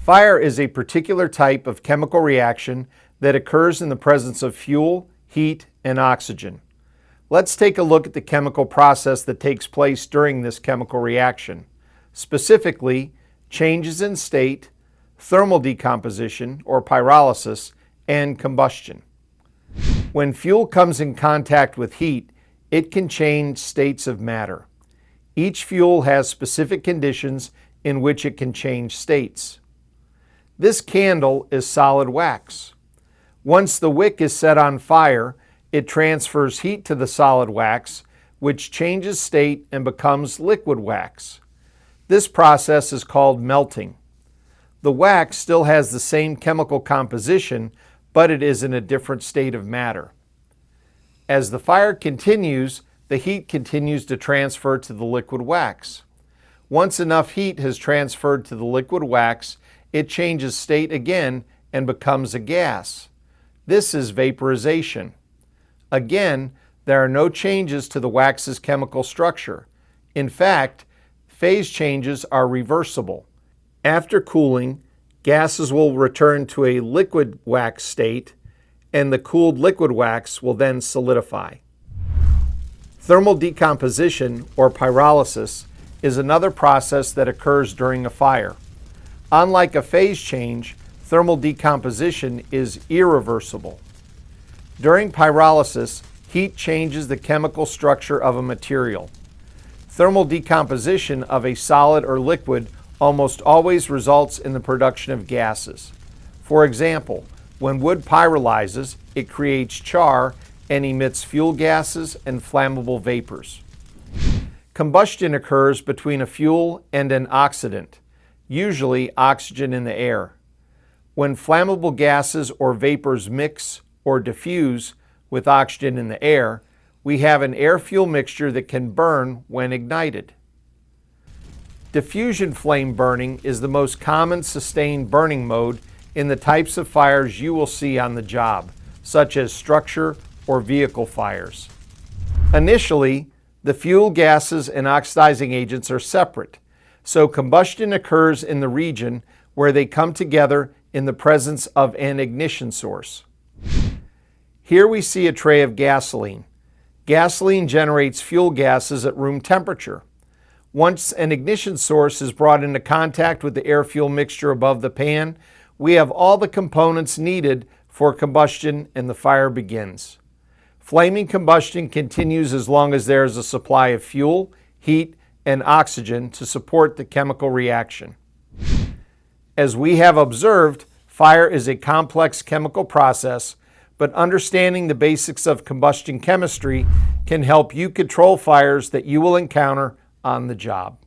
Fire is a particular type of chemical reaction that occurs in the presence of fuel, heat, and oxygen. Let's take a look at the chemical process that takes place during this chemical reaction, specifically changes in state, thermal decomposition or pyrolysis, and combustion. When fuel comes in contact with heat, it can change states of matter. Each fuel has specific conditions in which it can change states. This candle is solid wax. Once the wick is set on fire, it transfers heat to the solid wax, which changes state and becomes liquid wax. This process is called melting. The wax still has the same chemical composition, but it is in a different state of matter. As the fire continues, the heat continues to transfer to the liquid wax. Once enough heat has transferred to the liquid wax, it changes state again and becomes a gas. This is vaporization. Again, there are no changes to the wax's chemical structure. In fact, phase changes are reversible. After cooling, gases will return to a liquid wax state, and the cooled liquid wax will then solidify. Thermal decomposition, or pyrolysis, is another process that occurs during a fire. Unlike a phase change, thermal decomposition is irreversible. During pyrolysis, heat changes the chemical structure of a material. Thermal decomposition of a solid or liquid almost always results in the production of gases. For example, when wood pyrolyzes, it creates char and emits fuel gases and flammable vapors. Combustion occurs between a fuel and an oxidant, usually oxygen in the air. When flammable gases or vapors mix or diffuse with oxygen in the air, we have an air-fuel mixture that can burn when ignited. Diffusion flame burning is the most common sustained burning mode in the types of fires you will see on the job, such as structure or vehicle fires. Initially, the fuel gases and oxidizing agents are separate, so combustion occurs in the region where they come together in the presence of an ignition source. Here we see a tray of gasoline. Gasoline generates fuel gases at room temperature. Once an ignition source is brought into contact with the air-fuel mixture above the pan, we have all the components needed for combustion and the fire begins. Flaming combustion continues as long as there is a supply of fuel, heat, and oxygen to support the chemical reaction. As we have observed, fire is a complex chemical process, but understanding the basics of combustion chemistry can help you control fires that you will encounter on the job.